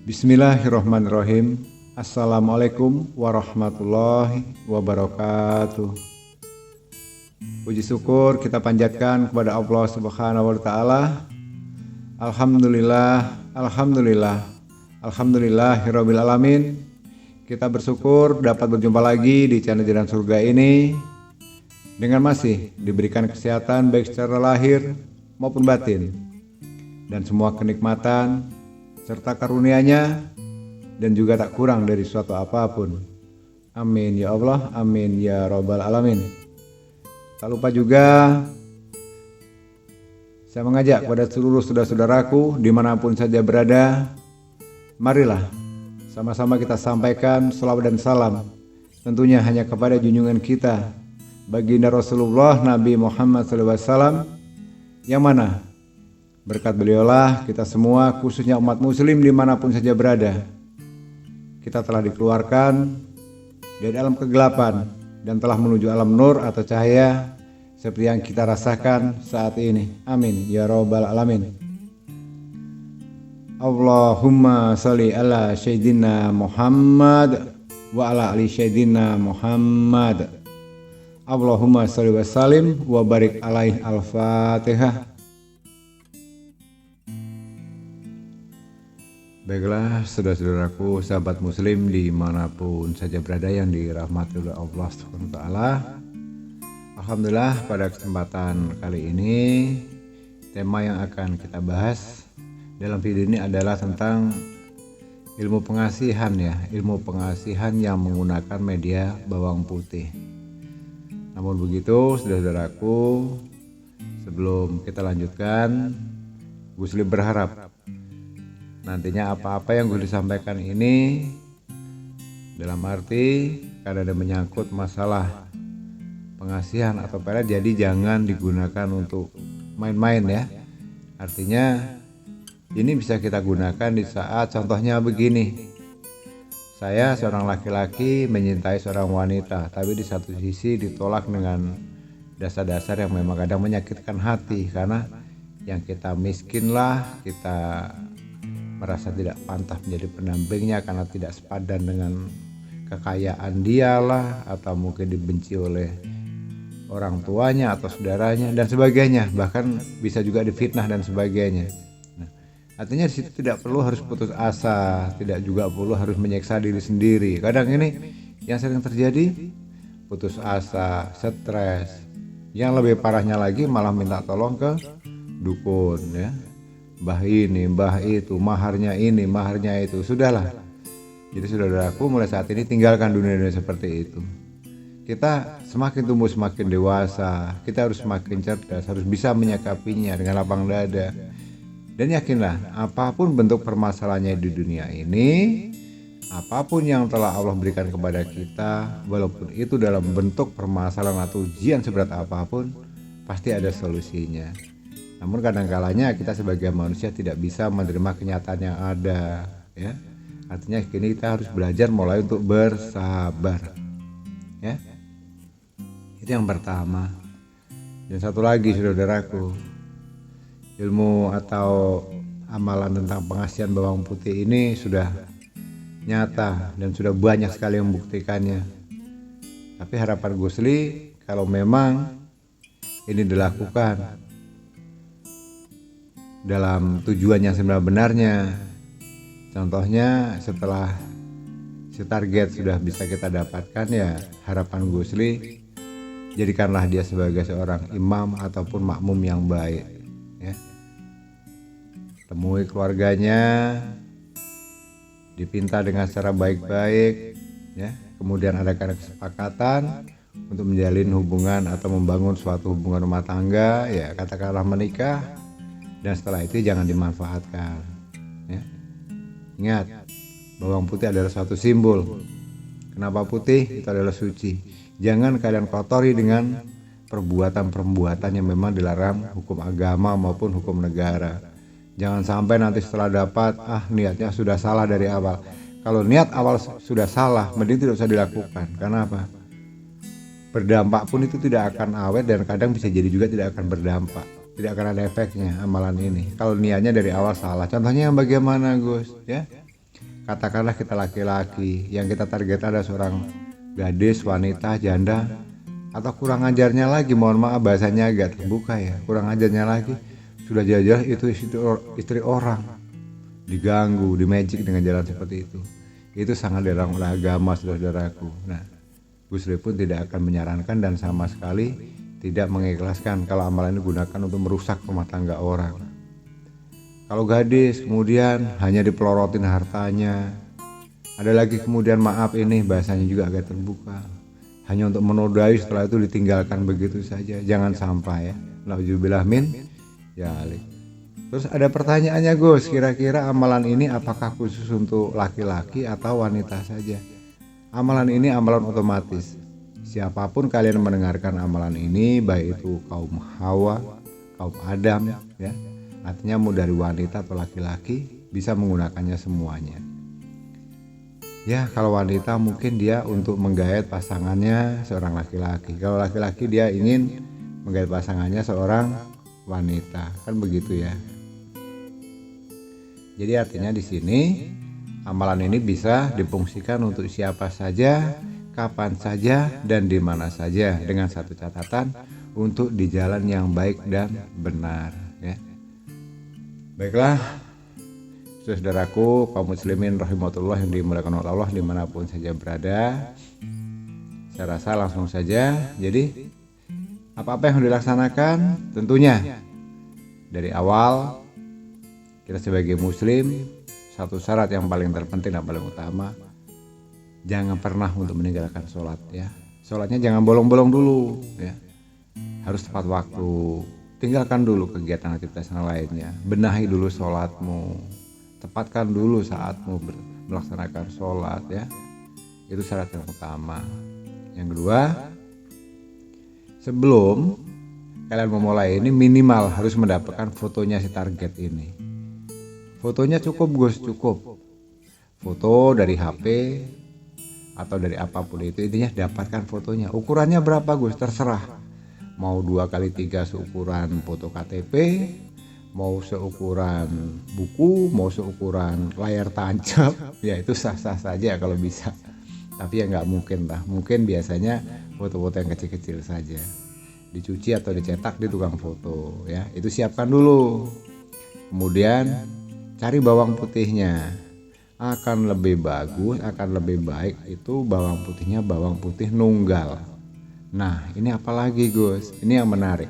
Bismillahirrahmanirrahim. Assalamualaikum warahmatullahi wabarakatuh. Puji syukur kita panjatkan kepada Allah Subhanahu wa taala. Alhamdulillahirabbil alamin. Kita bersyukur dapat berjumpa lagi di channel Jalan Surga ini dengan masih diberikan kesehatan baik secara lahir maupun batin dan semua kenikmatan serta karunia-Nya dan juga tak kurang dari suatu apapun. Amin ya Allah, amin ya rabbal alamin. Tak lupa juga saya mengajak kepada seluruh saudara-saudaraku dimanapun saja berada, marilah sama-sama kita sampaikan shalawat dan salam tentunya hanya kepada junjungan kita baginda Rasulullah Nabi Muhammad SAW, yang mana berkat beliaulah kita semua khususnya umat muslim dimanapun saja berada, kita telah dikeluarkan dari alam kegelapan dan telah menuju alam nur atau cahaya seperti yang kita rasakan saat ini. Amin ya rabbal alamin. Allahumma sholli ala sayyidina Muhammad wa ala ali sayyidina Muhammad. Allahumma sholli wa sallim wa barik alaihi. Al-Fatihah. Baiklah saudara-saudaraku, sahabat muslim dimanapun saja berada yang dirahmati oleh Allah SWT. Alhamdulillah pada kesempatan kali ini tema yang akan kita bahas dalam video ini adalah tentang ilmu pengasihan ya, ilmu pengasihan yang menggunakan media bawang putih. Namun begitu saudara-saudaraku, sebelum kita lanjutkan, Gusli berharap nantinya apa-apa yang gue disampaikan ini dalam arti karena ada menyangkut masalah pengasihan atau pelet, jadi jangan digunakan untuk main-main ya. Artinya ini bisa kita gunakan di saat contohnya begini, saya seorang laki-laki menyintai seorang wanita, tapi di satu sisi ditolak dengan dasar-dasar yang memang kadang menyakitkan hati, karena yang kita miskin lah, kita merasa tidak pantas menjadi pendampingnya karena tidak sepadan dengan kekayaan dia lah, atau mungkin dibenci oleh orang tuanya atau saudaranya dan sebagainya, bahkan bisa juga difitnah dan sebagainya. Nah, artinya di situ tidak perlu harus putus asa, tidak juga perlu harus menyiksa diri sendiri. Kadang ini yang sering terjadi, putus asa, stres, yang lebih parahnya lagi malah minta tolong ke dukun ya. Mbah ini, mbah itu, maharnya ini, maharnya itu. Sudahlah. Jadi saudaraku, mulai saat ini tinggalkan dunia-dunia seperti itu. Kita semakin tumbuh semakin dewasa, kita harus semakin cerdas, harus bisa menyikapinya dengan lapang dada. Dan yakinlah, apapun bentuk permasalahannya di dunia ini, apapun yang telah Allah berikan kepada kita, walaupun itu dalam bentuk permasalahan atau ujian seberat apapun, pasti ada solusinya. Namun kadang-kalanya kita sebagai manusia tidak bisa menerima kenyataan yang ada ya. Artinya kini kita harus belajar mulai untuk bersabar ya. Itu yang pertama. Dan satu lagi saudaraku, ilmu atau amalan tentang pengasihan bawang putih ini sudah nyata dan sudah banyak sekali yang membuktikannya. Tapi harapan Gusli kalau memang ini dilakukan dalam tujuan yang sebenarnya, contohnya setelah si target sudah bisa kita dapatkan ya, harapan Gusli jadikanlah dia sebagai seorang imam ataupun makmum yang baik ya. Temui keluarganya, dipinta dengan secara baik-baik ya, kemudian adakan kesepakatan untuk menjalin hubungan atau membangun suatu hubungan rumah tangga ya, katakanlah menikah. Dan setelah itu jangan dimanfaatkan ya. Ingat, bawang putih adalah suatu simbol. Kenapa putih? Itu adalah suci. Jangan kalian kotori dengan perbuatan-perbuatan yang memang dilarang hukum agama maupun hukum negara. Jangan sampai nanti setelah dapat, niatnya sudah salah dari awal. Kalau niat awal sudah salah, mending tidak usah dilakukan. Karena apa? Berdampak pun itu tidak akan awet dan kadang bisa jadi juga tidak akan berdampak. Tidak akan ada efeknya amalan ini. Kalau niatnya dari awal salah. Contohnya yang bagaimana, Gus? Ya, katakanlah kita laki-laki, yang kita target ada seorang gadis, wanita, janda, atau kurang ajarnya lagi, mohon maaf bahasanya agak terbuka ya, kurang ajarnya lagi, sudah jelas itu istri orang, diganggu, dimagik dengan jalan seperti itu sangat dilarang oleh agama, saudaraku. Nah, Gus Ri pun tidak akan menyarankan dan sama sekali tidak mengikhlaskan kalau amalan ini digunakan untuk merusak rumah tangga orang. Kalau gadis kemudian hanya dipelorotin hartanya, ada lagi kemudian maaf ini bahasanya juga agak terbuka, hanya untuk menodai, setelah itu ditinggalkan begitu saja. Jangan sampai ya. Nauzubillah min dzalik. Terus ada pertanyaannya, Gus, kira-kira amalan ini apakah khusus untuk laki-laki atau wanita saja? Amalan ini amalan otomatis. Siapapun kalian mendengarkan amalan ini, baik itu kaum Hawa, kaum Adam, ya, artinya mau dari wanita atau laki-laki, bisa menggunakannya semuanya. Ya, kalau wanita mungkin dia untuk menggait pasangannya seorang laki-laki. Kalau laki-laki dia ingin menggait pasangannya seorang wanita, kan begitu ya. Jadi artinya di sini amalan ini bisa difungsikan untuk siapa saja, kapan saja, dan di mana saja, dengan satu catatan, untuk di jalan yang baik dan benar ya. Baiklah, saudaraku kaum muslimin rahimatullah yang dimuliakan oleh Allah dimanapun saja berada, saya rasa langsung saja. Jadi apa-apa yang dilaksanakan tentunya dari awal kita sebagai muslim, satu syarat yang paling terpenting dan paling utama, jangan pernah untuk meninggalkan sholat ya. Sholatnya jangan bolong-bolong dulu ya, harus tepat waktu. Tinggalkan dulu kegiatan aktivitas yang lainnya, benahi dulu sholatmu, tepatkan dulu saatmu melaksanakan sholat ya. Itu syarat yang utama. Yang kedua, sebelum kalian memulai ini minimal harus mendapatkan fotonya si target ini. Fotonya cukup, Gus, cukup. Foto dari HP atau dari apapun itu, intinya dapatkan fotonya. Ukurannya berapa, Gus? Terserah. Mau 2x3 seukuran foto KTP, mau seukuran buku, mau seukuran layar tancap, ya itu sah-sah saja kalau bisa. Tapi ya nggak mungkin lah. Mungkin biasanya foto-foto yang kecil-kecil saja. Dicuci atau dicetak di tukang foto ya. Itu siapkan dulu. Kemudian cari bawang putihnya. Akan lebih bagus, akan lebih baik itu bawang putihnya bawang putih nunggal. Nah, ini apalagi, Gus? Ini yang menarik.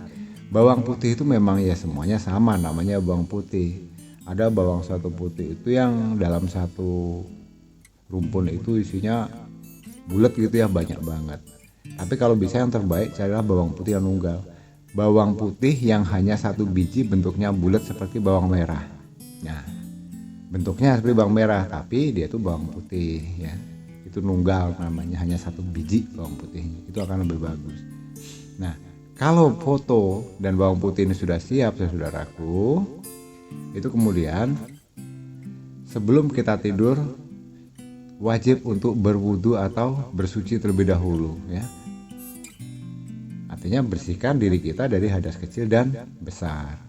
Bawang putih itu memang ya semuanya sama, namanya bawang putih. Ada bawang satu putih itu yang dalam satu rumpun itu isinya bulat gitu ya, banyak banget. Tapi kalau bisa yang terbaik carilah bawang putih yang nunggal. Bawang putih yang hanya satu biji bentuknya bulat seperti bawang merah. Nah, bentuknya seperti bawang merah tapi dia itu bawang putih ya. Itu nunggal namanya, hanya satu biji bawang putihnya. Itu akan lebih bagus. Nah, kalau foto dan bawang putih ini sudah siap, saudaraku, itu kemudian sebelum kita tidur wajib untuk berwudu atau bersuci terlebih dahulu ya. Artinya bersihkan diri kita dari hadas kecil dan besar.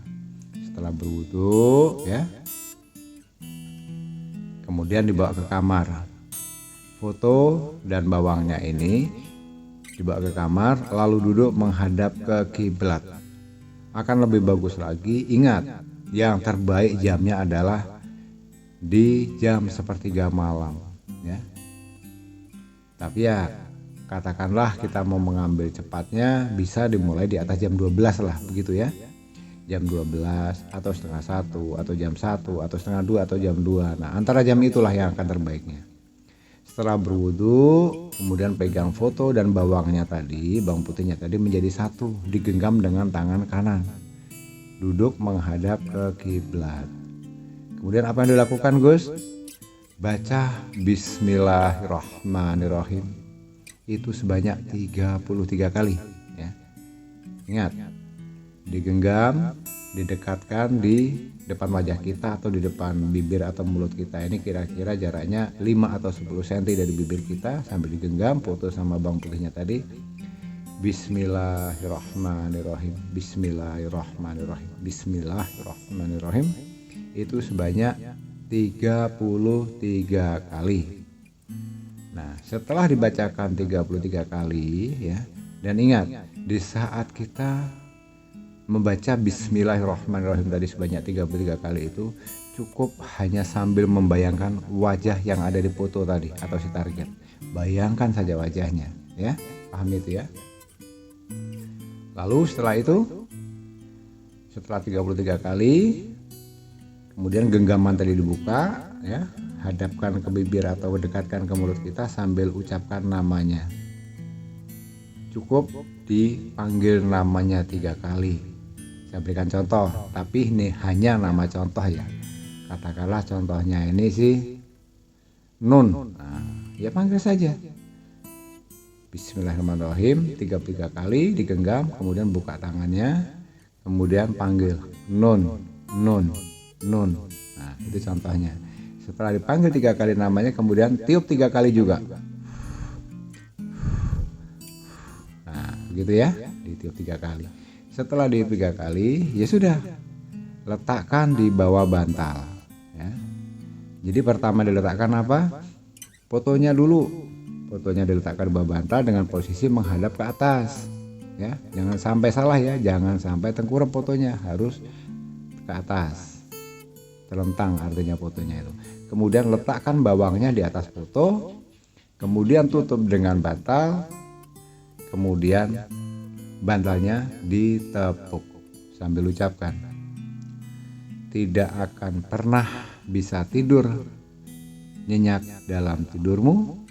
Setelah berwudu ya, kemudian dibawa ke kamar. Foto dan bawangnya ini dibawa ke kamar lalu duduk menghadap ke kiblat. Akan lebih bagus lagi, ingat, yang terbaik jamnya adalah di jam sepertiga malam ya. Tapi ya katakanlah kita mau mengambil cepatnya, bisa dimulai di atas jam 12 lah begitu ya. Jam 12 atau setengah 1 atau jam 1 atau setengah 2 atau jam 2. Nah, antara jam itulah yang akan terbaiknya. Setelah berwudu, kemudian pegang foto dan bawangnya tadi, bawang putihnya tadi menjadi satu, digenggam dengan tangan kanan. Duduk menghadap ke kiblat. Kemudian apa yang dilakukan, Gus? Baca Bismillahirrahmanirrahim. Itu sebanyak 33 kali ya. Ingat, digenggam, didekatkan di depan wajah kita atau di depan bibir atau mulut kita. Ini kira-kira jaraknya 5 atau 10 cm dari bibir kita sambil digenggam, foto sama bawang putihnya tadi. Bismillahirrahmanirrahim. Bismillahirrahmanirrahim. Bismillahirrahmanirrahim. Itu sebanyak 33 kali. Nah, setelah dibacakan 33 kali ya, dan ingat di saat kita membaca Bismillahirrahmanirrahim tadi sebanyak 33 kali itu cukup hanya sambil membayangkan wajah yang ada di foto tadi atau si target. Bayangkan saja wajahnya ya, paham itu ya. Lalu setelah itu, setelah 33 kali, kemudian genggaman tadi dibuka ya, hadapkan ke bibir atau dekatkan ke mulut kita sambil ucapkan namanya. Cukup dipanggil namanya 3 kali. Saya berikan contoh, tapi ini hanya nama contoh ya. Katakanlah contohnya ini si Nun. Nah, ya panggil saja. Bismillahirrahmanirrahim 33 kali digenggam, kemudian buka tangannya, kemudian panggil Nun, Nun, Nun. Nah, itu contohnya. Setelah dipanggil 3 kali namanya, kemudian tiup 3 kali juga. Nah, begitu ya, ditiup 3 kali. Setelah ditiup 3 kali, ya sudah, letakkan di bawah bantal ya. Jadi pertama diletakkan apa? Fotonya dulu. Fotonya diletakkan di bawah bantal dengan posisi menghadap ke atas ya. Jangan sampai salah ya, jangan sampai tengkurap fotonya, harus ke atas. Terlentang artinya fotonya itu. Kemudian letakkan bawangnya di atas foto, kemudian tutup dengan bantal, kemudian bantalnya ditepuk sambil ucapkan, tidak akan pernah bisa tidur nyenyak dalam tidurmu,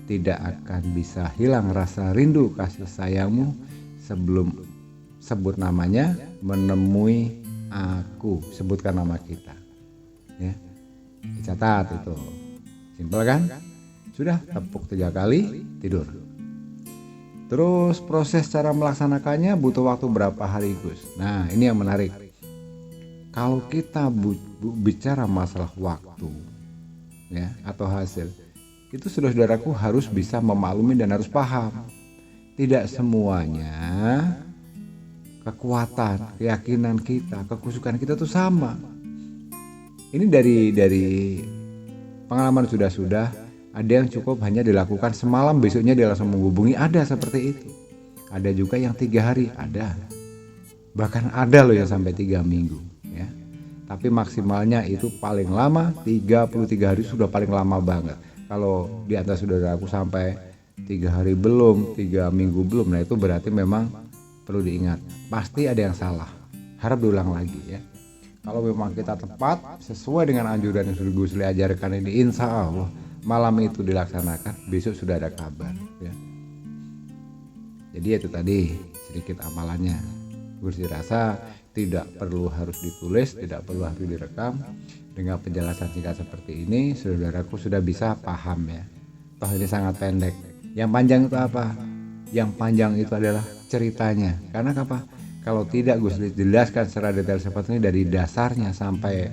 tidak akan bisa hilang rasa rindu kasih sayangmu sebelum sebut namanya menemui aku. Sebutkan nama kita ya, dicatat itu. Simpel kan? Sudah, tepuk 3 kali, tidur. Terus proses cara melaksanakannya butuh waktu berapa hari, Gus? Nah, ini yang menarik. Kalau kita bicara masalah waktu ya atau hasil, itu saudaraku harus bisa memaklumi dan harus paham. Tidak semuanya kekuatan, keyakinan kita, kekusukan kita itu sama. Ini dari pengalaman sudah ada yang cukup hanya dilakukan semalam, besoknya dia langsung menghubungi, ada seperti itu. Ada juga yang 3 hari, ada. Bahkan ada loh yang sampai 3 minggu ya. Tapi maksimalnya itu paling lama 33 hari sudah paling lama banget. Kalau di antara saudaraku sampai 3 hari belum, 3 minggu belum, nah itu berarti memang perlu diingat, pasti ada yang salah. Harap diulang lagi ya. Kalau memang kita tepat sesuai dengan anjuran yang sudah Gus Li ajarkan ini, insya Allah malam itu dilaksanakan, besok sudah ada kabar ya. Jadi itu tadi sedikit amalannya. Gus rasa tidak perlu harus ditulis, tidak perlu harus direkam. Dengan penjelasan singkat seperti ini, saudaraku sudah bisa paham ya. Toh ini sangat pendek. Yang panjang itu apa? Yang panjang itu adalah ceritanya. Karena apa? Kalau tidak Gus jelaskan secara detail seperti ini dari dasarnya sampai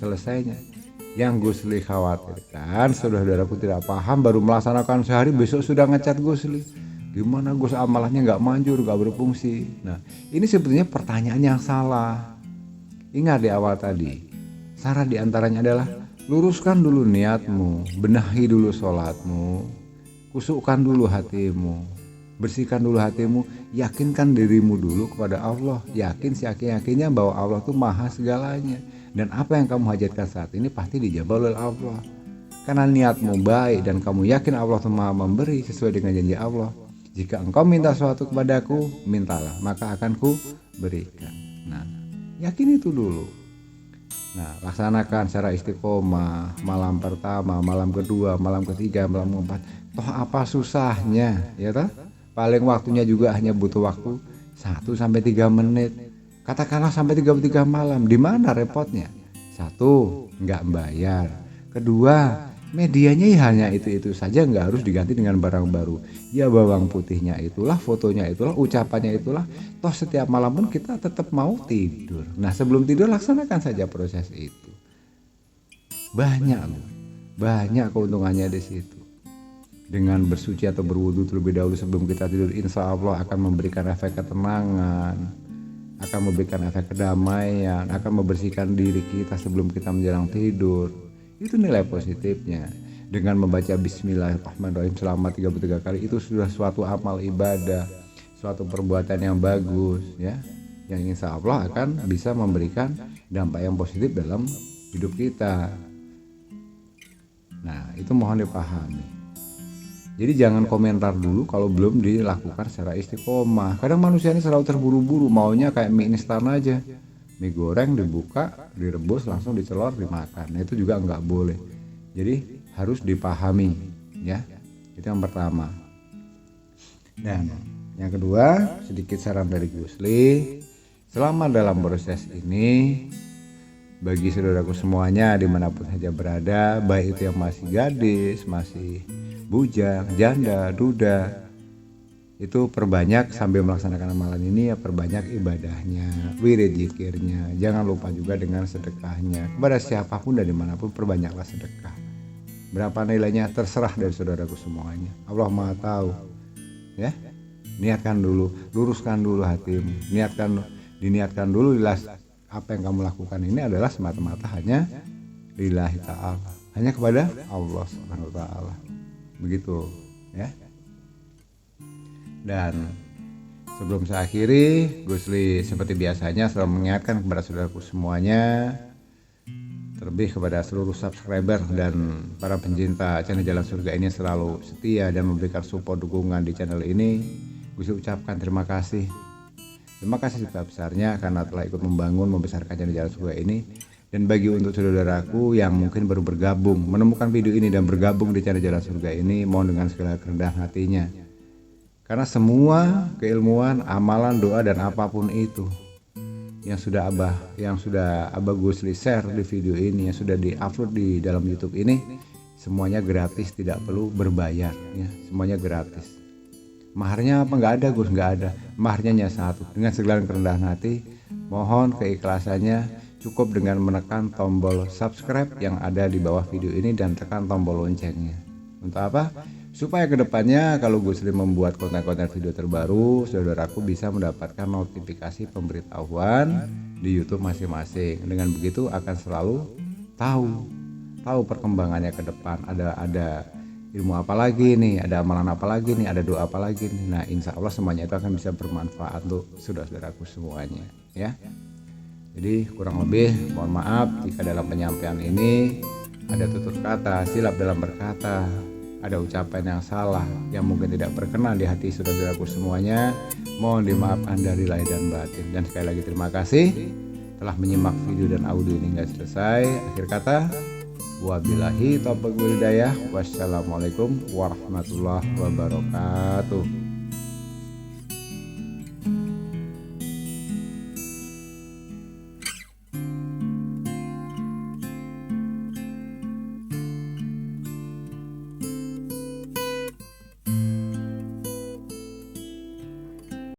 selesainya. Yang Gus Li khawatirkan saudara-saudaraku tidak paham, baru melaksanakan sehari besok sudah ngecat Gus Li, gimana Gus amalannya nggak manjur, nggak berfungsi. Nah ini sebetulnya pertanyaan yang salah. Ingat di awal tadi, syarat diantaranya adalah luruskan dulu niatmu, benahi dulu sholatmu, kusukkan dulu hatimu, bersihkan dulu hatimu, yakinkan dirimu dulu kepada Allah, yakin seyakin-yakinnya bahwa Allah itu maha segalanya. Dan apa yang kamu hajatkan saat ini pasti dijawab oleh Allah. Karena niatmu baik dan kamu yakin Allah itu maha memberi sesuai dengan janji Allah. Jika engkau minta sesuatu kepadaku, mintalah, maka akan ku berikan. Nah, yakin itu dulu. Nah, laksanakan secara istiqomah, malam pertama, malam kedua, malam ketiga, malam keempat. Toh apa susahnya, ya toh? Paling waktunya juga hanya butuh waktu 1-3 menit. Katakanlah sampai 33 malam, di mana repotnya? 1, nggak bayar. 2, medianya ya hanya itu saja, nggak harus diganti dengan barang baru. Ya bawang putihnya itulah, fotonya itulah, ucapannya itulah. Toh setiap malam pun kita tetap mau tidur. Nah sebelum tidur laksanakan saja proses itu. Banyak loh, banyak keuntungannya di situ. Dengan bersuci atau berwudu terlebih dahulu sebelum kita tidur, insya Allah akan memberikan efek ketenangan, akan memberikan efek kedamaian, akan membersihkan diri kita sebelum kita menjelang tidur. Itu nilai positifnya. Dengan membaca Bismillahirrahmanirrahim selama 33 kali itu sudah suatu amal ibadah, suatu perbuatan yang bagus ya, yang insya Allah akan bisa memberikan dampak yang positif dalam hidup kita. Nah itu mohon dipahami. Jadi jangan komentar dulu kalau belum dilakukan secara istiqomah. Kadang manusia ini selalu terburu-buru, maunya kayak mie instan aja. Mie goreng dibuka, direbus, langsung dicelor, dimakan. Nah, itu juga nggak boleh. Jadi harus dipahami, ya. Itu yang pertama. Dan yang kedua, sedikit saran dari Gusli. Selama dalam proses ini, bagi saudaraku semuanya dimanapun saja berada, baik itu yang masih gadis, masih bujang, janda, duda, itu perbanyak sambil melaksanakan amalan ini ya, perbanyak ibadahnya, wirid zikirnya, jangan lupa juga dengan sedekahnya kepada siapapun dan dimanapun, perbanyaklah sedekah. Berapa nilainya terserah dari saudaraku semuanya, Allah Maha tahu ya. Niatkan dulu, luruskan dulu hatimu, diniatkan dulu, jelas apa yang kamu lakukan ini adalah semata-mata hanya lillahi ta'ala, hanya kepada Allah Subhanahu wa ta'ala. Begitu ya. Dan sebelum saya akhiri, Gusli seperti biasanya selalu mengingatkan kepada saudaraku semuanya, terlebih kepada seluruh subscriber dan para pencinta channel Jalan Surga ini selalu setia dan memberikan support dukungan di channel ini. Gusli ucapkan terima kasih. Terima kasih sebesar-besarnya karena telah ikut membangun, membesarkan channel Jalan Surga ini. Dan bagi untuk saudaraku yang mungkin baru bergabung, menemukan video ini dan bergabung di channel Jalan Surga ini, mohon dengan segala kerendahan hatinya. Karena semua keilmuan, amalan, doa dan apapun itu yang sudah Abah Gusli share di video ini, yang sudah diupload di dalam YouTube ini, semuanya gratis, tidak perlu berbayar ya, semuanya gratis. Maharnya apa? Nggak ada Gus, nggak ada. Maharnya hanya satu, dengan segala kerendahan hati, mohon keikhlasannya cukup dengan menekan tombol subscribe yang ada di bawah video ini dan tekan tombol loncengnya. Untuk apa? Supaya kedepannya kalau Gusli membuat konten-konten video terbaru, saudaraku bisa mendapatkan notifikasi pemberitahuan di YouTube masing-masing. Dengan begitu akan selalu tahu perkembangannya ke depan. Ada ilmu apa lagi nih, ada amalan apa lagi nih, ada doa apa lagi nih. Nah insya Allah semuanya itu akan bisa bermanfaat untuk saudara-saudaraku semuanya ya. Jadi kurang lebih mohon maaf jika dalam penyampaian ini ada tutur kata, silap dalam berkata, ada ucapan yang salah yang mungkin tidak berkenan di hati saudara-saudaraku semuanya. Mohon dimaafkan dari lahir dan batin. Dan sekali lagi terima kasih telah menyimak video dan audio ini hingga selesai. Akhir kata, wabillahi taufiq wal hidayah. Wassalamualaikum warahmatullahi wabarakatuh.